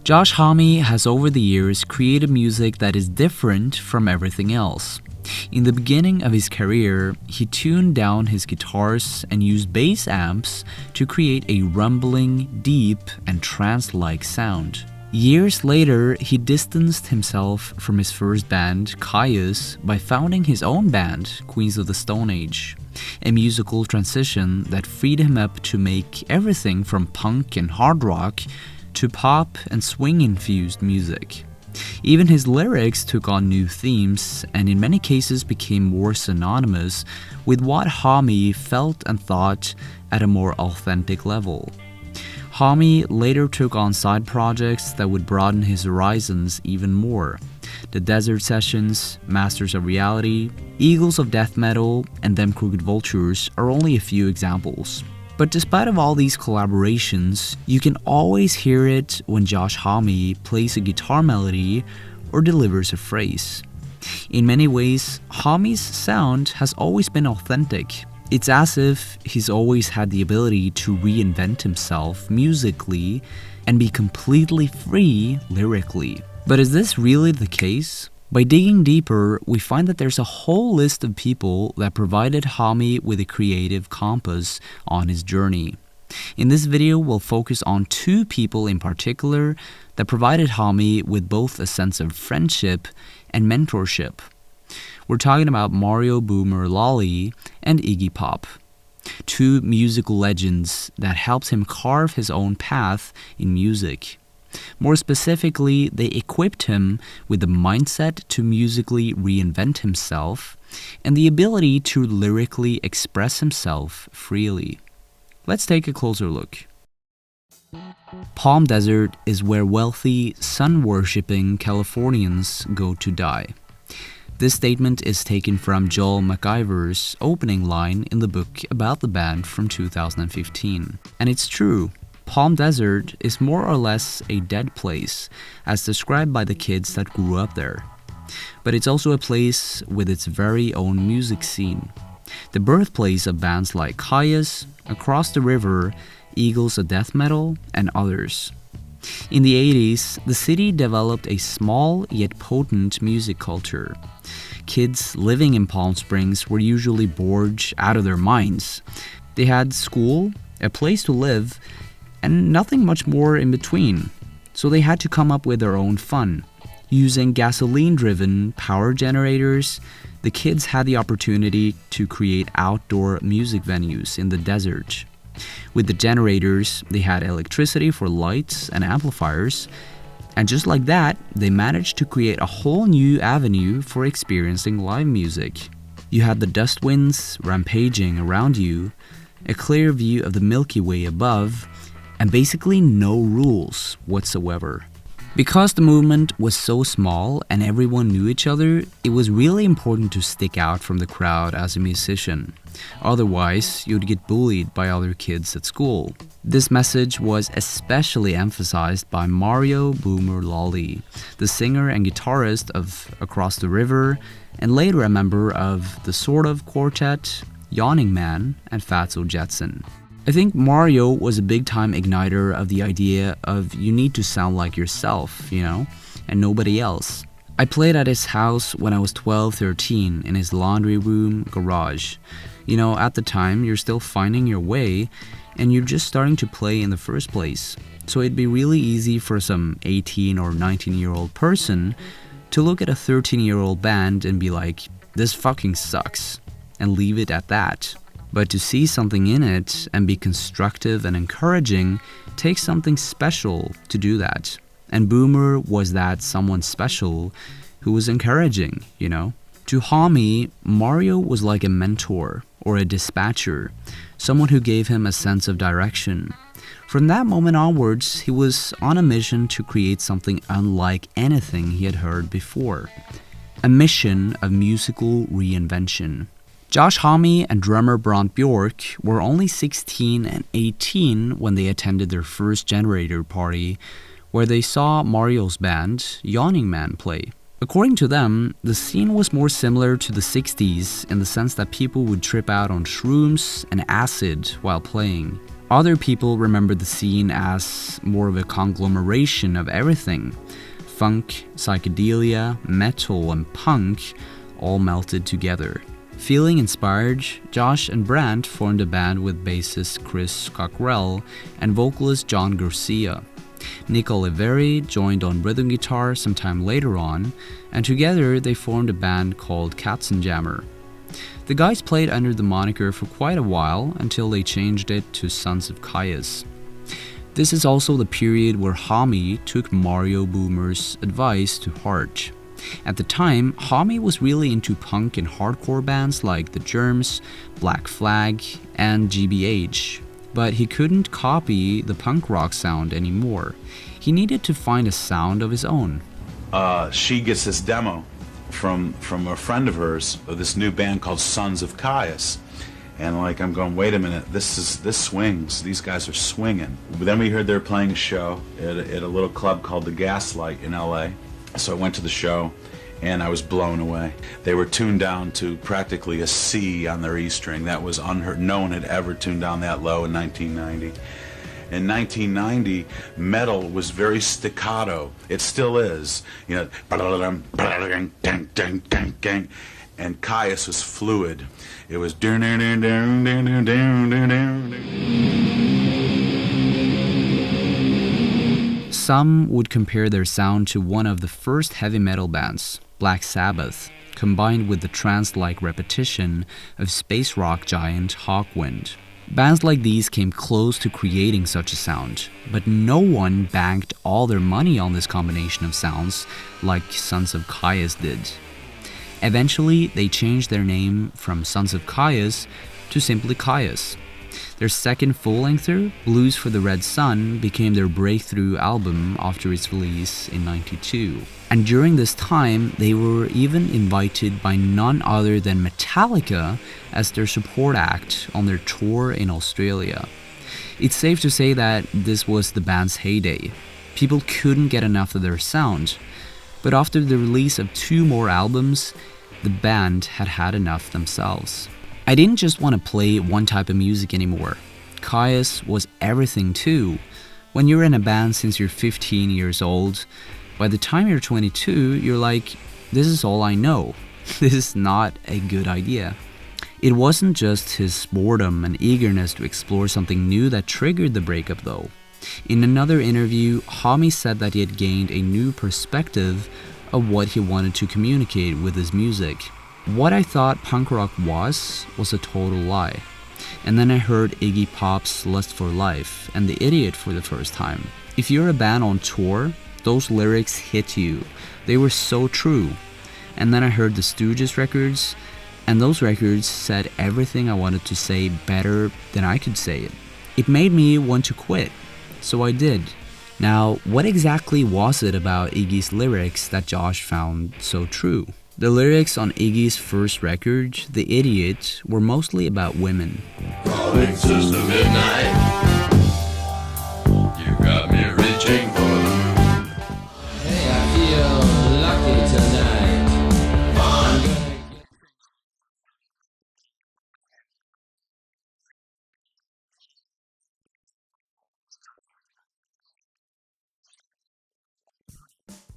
Josh Homme has over the years created music that is different from everything else. In the beginning of his career, he tuned down his guitars and used bass amps to create a rumbling, deep, and trance-like sound. Years later, he distanced himself from his first band, Kyuss, by founding his own band, Queens of the Stone Age, a musical transition that freed him up to make everything from punk and hard rock to pop and swing-infused music. Even his lyrics took on new themes and in many cases became more synonymous with what Homme felt and thought at a more authentic level. Homme later took on side projects that would broaden his horizons even more. The Desert Sessions, Masters of Reality, Eagles of Death Metal, and Them Crooked Vultures are only a few examples. But despite of all these collaborations, you can always hear it when Josh Homme plays a guitar melody or delivers a phrase. In many ways, Homme's sound has always been authentic. It's as if he's always had the ability to reinvent himself musically and be completely free lyrically. But is this really the case? By digging deeper, we find that there's a whole list of people that provided Homme with a creative compass on his journey. In this video, we'll focus on two people in particular that provided Homme with both a sense of friendship and mentorship. We're talking about Mario Boomer Lalli and Iggy Pop, two musical legends that helped him carve his own path in music. More specifically, they equipped him with the mindset to musically reinvent himself and the ability to lyrically express himself freely. Let's take a closer look. Palm Desert is where wealthy, sun-worshipping Californians go to die. This statement is taken from Joel McIver's opening line in the book about the band from 2015. And it's true. Palm Desert is more or less a dead place, as described by the kids that grew up there. But it's also a place with its very own music scene. The birthplace of bands like Kyuss, Across the River, Eagles of Death Metal, and others. In the 80s, the city developed a small yet potent music culture. Kids living in Palm Springs were usually bored out of their minds. They had school, a place to live, and nothing much more in between. So they had to come up with their own fun. Using gasoline-driven power generators, the kids had the opportunity to create outdoor music venues in the desert. With the generators, they had electricity for lights and amplifiers, and just like that, they managed to create a whole new avenue for experiencing live music. You had the dust winds rampaging around you, a clear view of the Milky Way above, and basically no rules whatsoever. Because the movement was so small and everyone knew each other, it was really important to stick out from the crowd as a musician. Otherwise, you'd get bullied by other kids at school. This message was especially emphasized by Mario Boomer Lalli, the singer and guitarist of Across the River, and later a member of the Sort of Quartet, Yawning Man, and Fatso Jetson. I think Mario was a big-time igniter of the idea of you need to sound like yourself, and nobody else. I played at his house when I was 12, 13 in his laundry room garage. At the time, you're still finding your way and you're just starting to play in the first place. So it'd be really easy for some 18 or 19-year-old person to look at a 13-year-old band and be like, this fucking sucks, and leave it at that. But to see something in it and be constructive and encouraging takes something special to do that. And Boomer was that someone special who was encouraging, To Homme, Mario was like a mentor or a dispatcher, someone who gave him a sense of direction. From that moment onwards, he was on a mission to create something unlike anything he had heard before. A mission of musical reinvention. Josh Homme and drummer Brant Bjork were only 16 and 18 when they attended their first generator party, where they saw Mario's band, Yawning Man, play. According to them, the scene was more similar to the 60s in the sense that people would trip out on shrooms and acid while playing. Other people remember the scene as more of a conglomeration of everything. Funk, psychedelia, metal, and punk all melted together. Feeling inspired, Josh and Brandt formed a band with bassist Chris Cockrell and vocalist John Garcia. Nick Oliveri joined on rhythm guitar sometime later on, and together they formed a band called Katzenjammer. The guys played under the moniker for quite a while until they changed it to Sons of Kyuss. This is also the period where Homme took Mario Boomer's advice to heart. At the time, Homme was really into punk and hardcore bands like The Germs, Black Flag, and GBH, but he couldn't copy the punk rock sound anymore. He needed to find a sound of his own. She gets this demo from a friend of hers of this new band called Sons of Kyuss. And I'm going, wait a minute, this swings. These guys are swinging. But then we heard they were playing a show at a little club called The Gaslight in LA. So I went to the show, and I was blown away. They were tuned down to practically a C on their E string. That was unheard. No one had ever tuned down that low in 1990. In 1990, metal was very staccato. It still is. You know, and Kyuss was fluid. It was Some would compare their sound to one of the first heavy metal bands, Black Sabbath, combined with the trance-like repetition of space rock giant Hawkwind. Bands like these came close to creating such a sound, but no one banked all their money on this combination of sounds like Sons of Kyuss did. Eventually, they changed their name from Sons of Kyuss to simply Kyuss. Their second full-lengther, Blues for the Red Sun, became their breakthrough album after its release in '92. And during this time, they were even invited by none other than Metallica as their support act on their tour in Australia. It's safe to say that this was the band's heyday. People couldn't get enough of their sound. But after the release of 2 more albums, the band had had enough themselves. I didn't just want to play one type of music anymore. Kyuss was everything too. When you're in a band since you're 15 years old, by the time you're 22, you're like, this is all I know. This is not a good idea. It wasn't just his boredom and eagerness to explore something new that triggered the breakup though. In another interview, Homme said that he had gained a new perspective of what he wanted to communicate with his music. What I thought punk rock was a total lie. And then I heard Iggy Pop's Lust for Life and The Idiot for the first time. If you're a band on tour, those lyrics hit you. They were so true. And then I heard the Stooges records, and those records said everything I wanted to say better than I could say it. It made me want to quit. So I did. Now, what exactly was it about Iggy's lyrics that Josh found so true? The lyrics on Iggy's first record, The Idiot, were mostly about women. Crawling since the midnight, you got me reaching for the moon. Hey, I feel lucky tonight.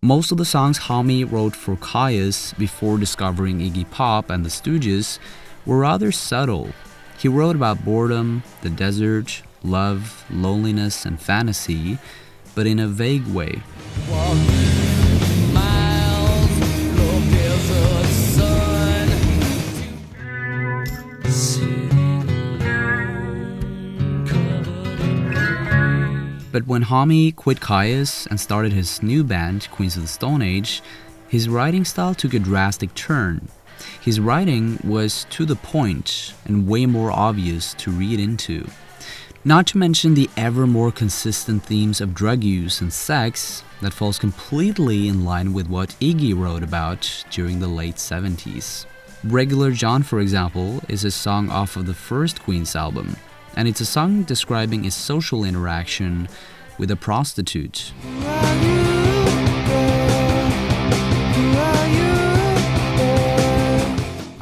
Most of the songs Homme wrote for Kyuss before discovering Iggy Pop and the Stooges were rather subtle. He wrote about boredom, the desert, love, loneliness, and fantasy, but in a vague way. But when Homme quit Kyuss and started his new band, Queens of the Stone Age, his writing style took a drastic turn. His writing was to the point and way more obvious to read into. Not to mention the ever more consistent themes of drug use and sex that falls completely in line with what Iggy wrote about during the late 70s. Regular John, for example, is a song off of the first Queen's album, and it's a song describing a social interaction with a prostitute.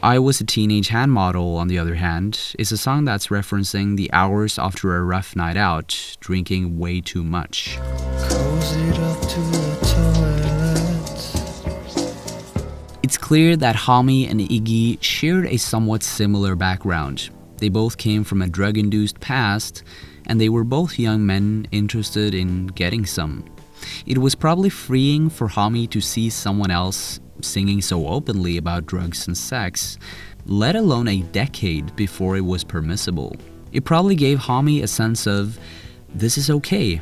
I Was a Teenage Hand Model, on the other hand, is a song that's referencing the hours after a rough night out, drinking way too much. Cozied up to the toilet. It's clear that Homme and Iggy shared a somewhat similar background. They both came from a drug-induced past, and they were both young men interested in getting some. It was probably freeing for Homme to see someone else singing so openly about drugs and sex, let alone a decade before it was permissible. It probably gave Homme a sense of, this is okay,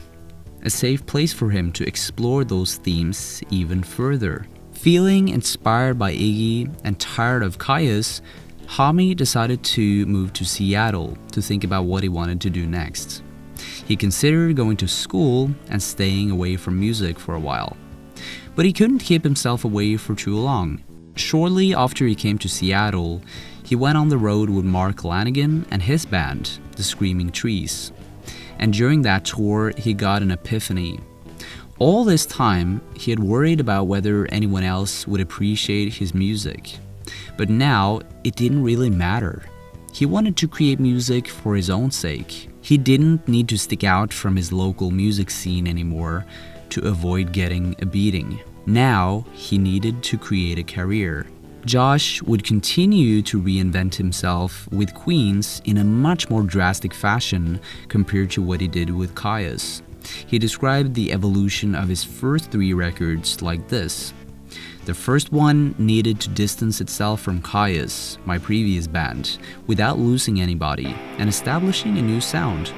a safe place for him to explore those themes even further. Feeling inspired by Iggy and tired of Kyuss, Homme decided to move to Seattle to think about what he wanted to do next. He considered going to school and staying away from music for a while. But he couldn't keep himself away for too long. Shortly after he came to Seattle, he went on the road with Mark Lanigan and his band, The Screaming Trees. And during that tour, he got an epiphany. All this time, he had worried about whether anyone else would appreciate his music. But now, it didn't really matter. He wanted to create music for his own sake. He didn't need to stick out from his local music scene anymore to avoid getting a beating. Now, he needed to create a career. Josh would continue to reinvent himself with Queens in a much more drastic fashion compared to what he did with Kyuss. He described the evolution of his first 3 records like this. The first one needed to distance itself from Kyuss, my previous band, without losing anybody and establishing a new sound.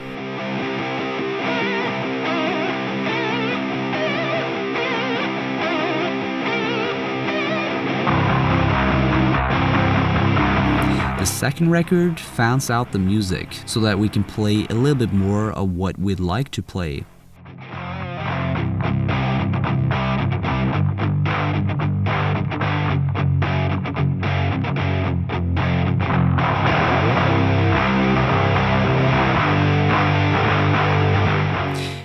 The second record fans out the music so that we can play a little bit more of what we'd like to play.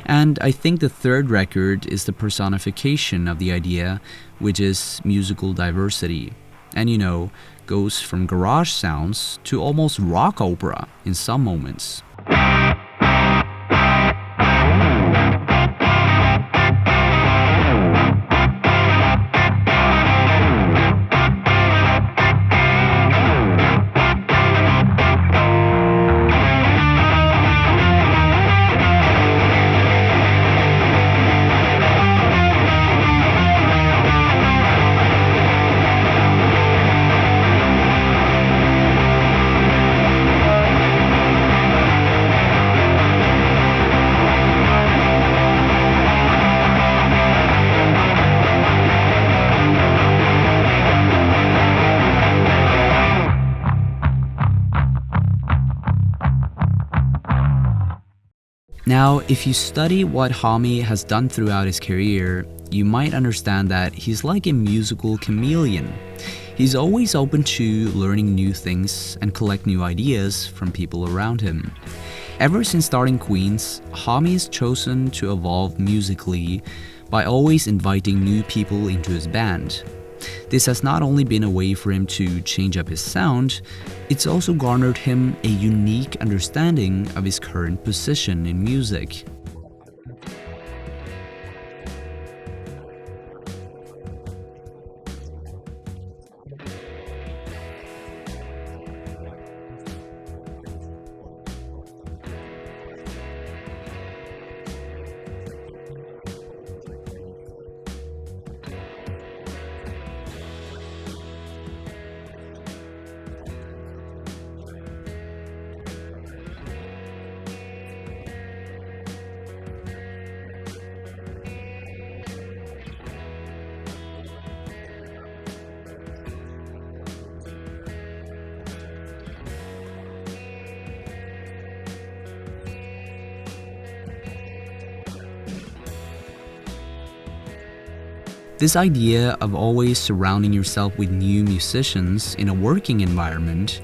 And I think the third record is the personification of the idea, which is musical diversity. And goes from garage sounds to almost rock opera in some moments. Now, if you study what Homme has done throughout his career, you might understand that he's like a musical chameleon. He's always open to learning new things and collect new ideas from people around him. Ever since starting Queens, Homme has chosen to evolve musically by always inviting new people into his band. This has not only been a way for him to change up his sound, it's also garnered him a unique understanding of his current position in music. This idea of always surrounding yourself with new musicians in a working environment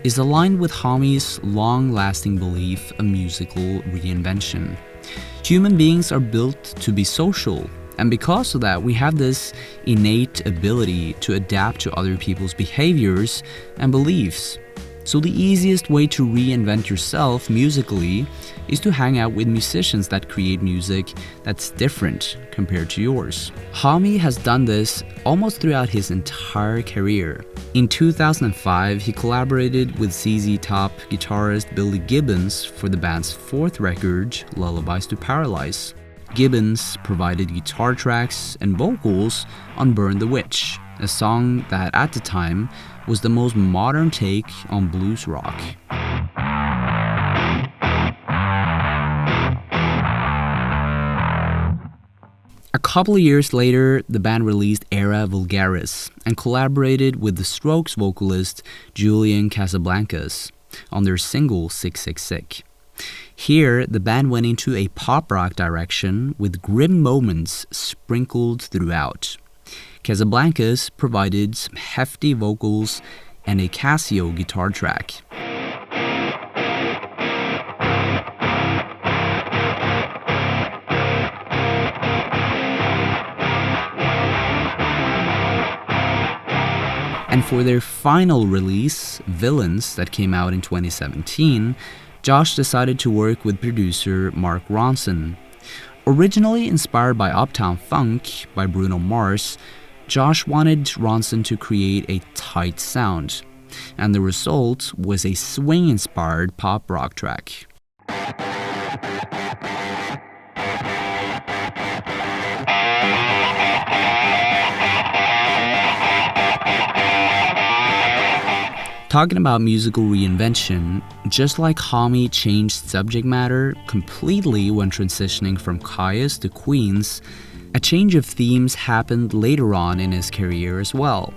is aligned with Homme's long-lasting belief of musical reinvention. Human beings are built to be social, And because of that, we have this innate ability to adapt to other people's behaviors and beliefs. So the easiest way to reinvent yourself musically is to hang out with musicians that create music that's different compared to yours. Homme has done this almost throughout his entire career. In 2005, he collaborated with ZZ Top guitarist Billy Gibbons for the band's fourth record, Lullabies to Paralyze. Gibbons provided guitar tracks and vocals on Burn the Witch, a song that at the time was the most modern take on blues rock. A couple of years later, the band released Era Vulgaris and collaborated with the Strokes vocalist Julian Casablancas on their single 666. Here, the band went into a pop rock direction with grim moments sprinkled throughout. Casablancas provided some hefty vocals and a Casio guitar track. And for their final release, Villains, that came out in 2017, Josh decided to work with producer Mark Ronson. Originally inspired by Uptown Funk by Bruno Mars, Josh wanted Ronson to create a tight sound, and the result was a swing-inspired pop rock track. Talking about musical reinvention, just like Homme changed subject matter completely when transitioning from Kyuss to Queens, a change of themes happened later on in his career as well.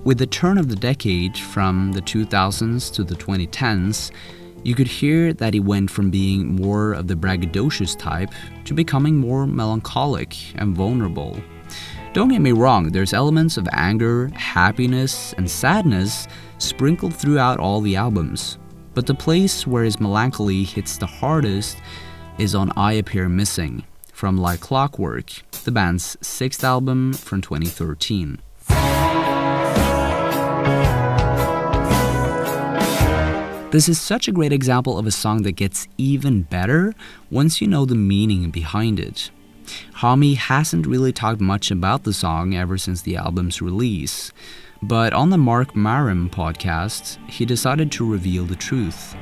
With the turn of the decade, from the 2000s to the 2010s, you could hear that he went from being more of the braggadocious type to becoming more melancholic and vulnerable. Don't get me wrong, there's elements of anger, happiness, and sadness sprinkled throughout all the albums, but the place where his melancholy hits the hardest is on I Appear Missing, from Like Clockwork, the band's sixth album from 2013. This is such a great example of a song that gets even better once you know the meaning behind it. Homme hasn't really talked much about the song ever since the album's release, but on the Mark Maron podcast, he decided to reveal the truth.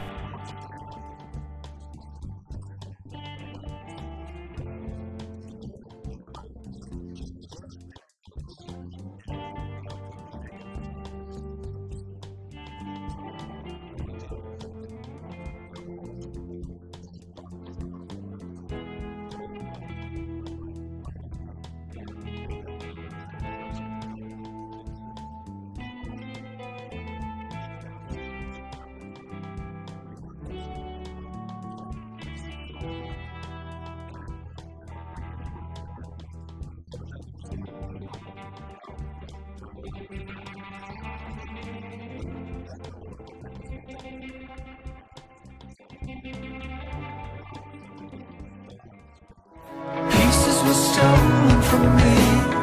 Pieces were stolen from me,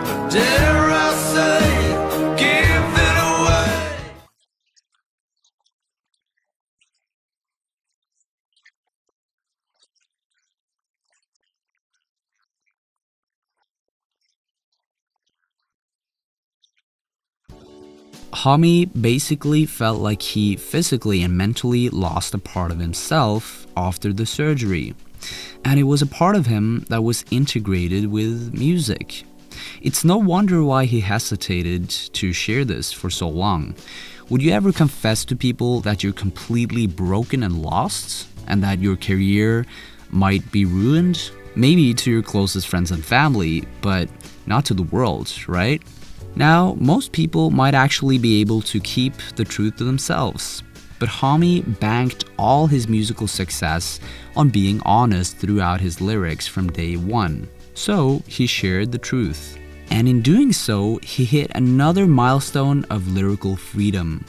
but dare I say, give it away. Homme basically felt like he physically and mentally lost a part of himself after the surgery. And it was a part of him that was integrated with music. It's no wonder why he hesitated to share this for so long. Would you ever confess to people that you're completely broken and lost, and that your career might be ruined? Maybe to your closest friends and family, but not to the world, right? Now, most people might actually be able to keep the truth to themselves. But Homme banked all his musical success on being honest throughout his lyrics from day one. So he shared the truth. And in doing so, he hit another milestone of lyrical freedom.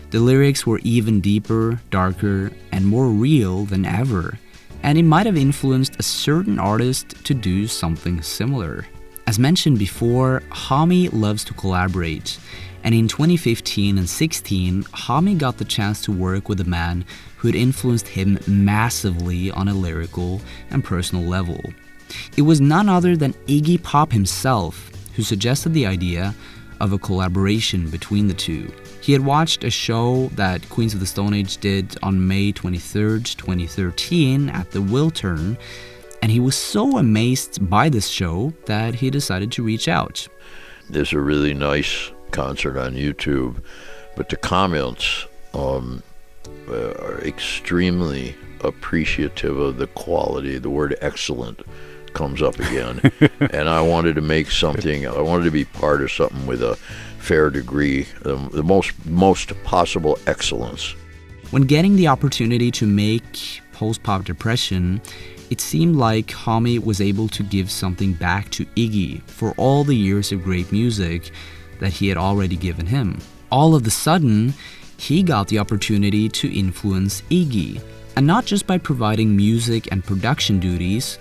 The lyrics were even deeper, darker, and more real than ever. And it might have influenced a certain artist to do something similar. As mentioned before, Homme loves to collaborate, and in 2015 and 16, Homme got the chance to work with a man who had influenced him massively on a lyrical and personal level. It was none other than Iggy Pop himself who suggested the idea of a collaboration between the two. He had watched a show that Queens of the Stone Age did on May 23rd, 2013 at the Wiltern, and he was so amazed by this show that he decided to reach out. There's a really nice concert on YouTube, but the comments are extremely appreciative of the quality. The word excellent comes up again. And I wanted to make something, I wanted to be part of something with a fair degree, the most possible excellence. When getting the opportunity to make Post-Pop Depression, it seemed like Homme was able to give something back to Iggy for all the years of great music that he had already given him. All of a sudden, he got the opportunity to influence Iggy, and not just by providing music and production duties,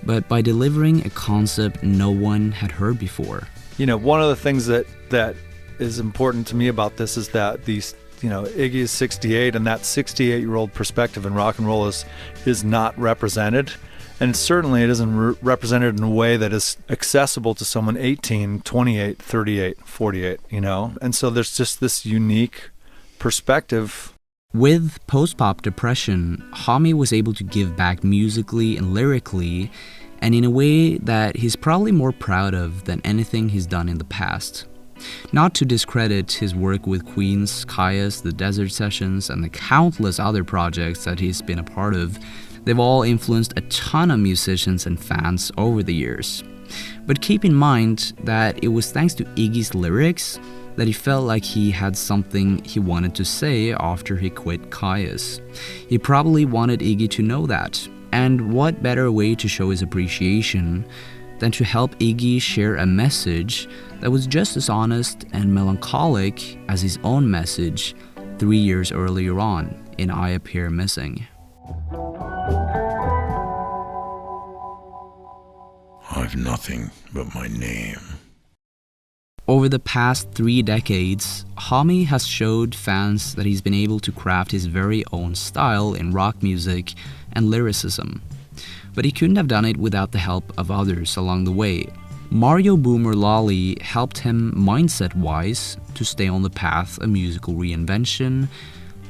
but by delivering a concept no one had heard before. You know, one of the things that is important to me about this is that these, you know, Iggy is 68, and that 68-year-old perspective in rock and roll is not represented. And certainly it isn't represented in a way that is accessible to someone 18, 28, 38, 48, you know? And so there's just this unique perspective. With Post-Pop Depression, Homme was able to give back musically and lyrically, and in a way that he's probably more proud of than anything he's done in the past. Not to discredit his work with Queens, Kyuss, the Desert Sessions, and the countless other projects that he's been a part of, they've all influenced a ton of musicians and fans over the years. But keep in mind that it was thanks to Iggy's lyrics that he felt like he had something he wanted to say after he quit Kyuss. He probably wanted Iggy to know that, and what better way to show his appreciation than to help Iggy share a message that was just as honest and melancholic as his own message 3 years earlier on in I Appear Missing. I've nothing but my name. Over the past 3 decades, Homme has showed fans that he's been able to craft his very own style in rock music and lyricism. But he couldn't have done it without the help of others along the way. Mario Boomer Lalli helped him mindset-wise to stay on the path of musical reinvention.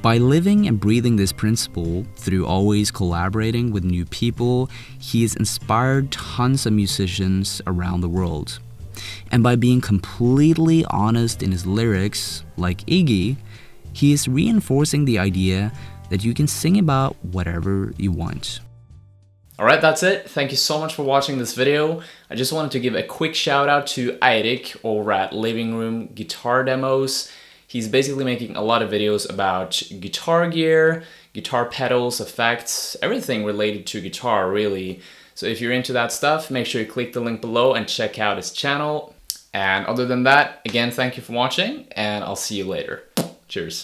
By living and breathing this principle through always collaborating with new people, he has inspired tons of musicians around the world. And by being completely honest in his lyrics, like Iggy, he is reinforcing the idea that you can sing about whatever you want. Alright, that's it. Thank you so much for watching this video. I just wanted to give a quick shout out to Eirik over at Living Room Guitar Demos. He's basically making a lot of videos about guitar gear, guitar pedals, effects, everything related to guitar really. So if you're into that stuff, make sure you click the link below and check out his channel. And other than that, again, thank you for watching, and I'll see you later. Cheers.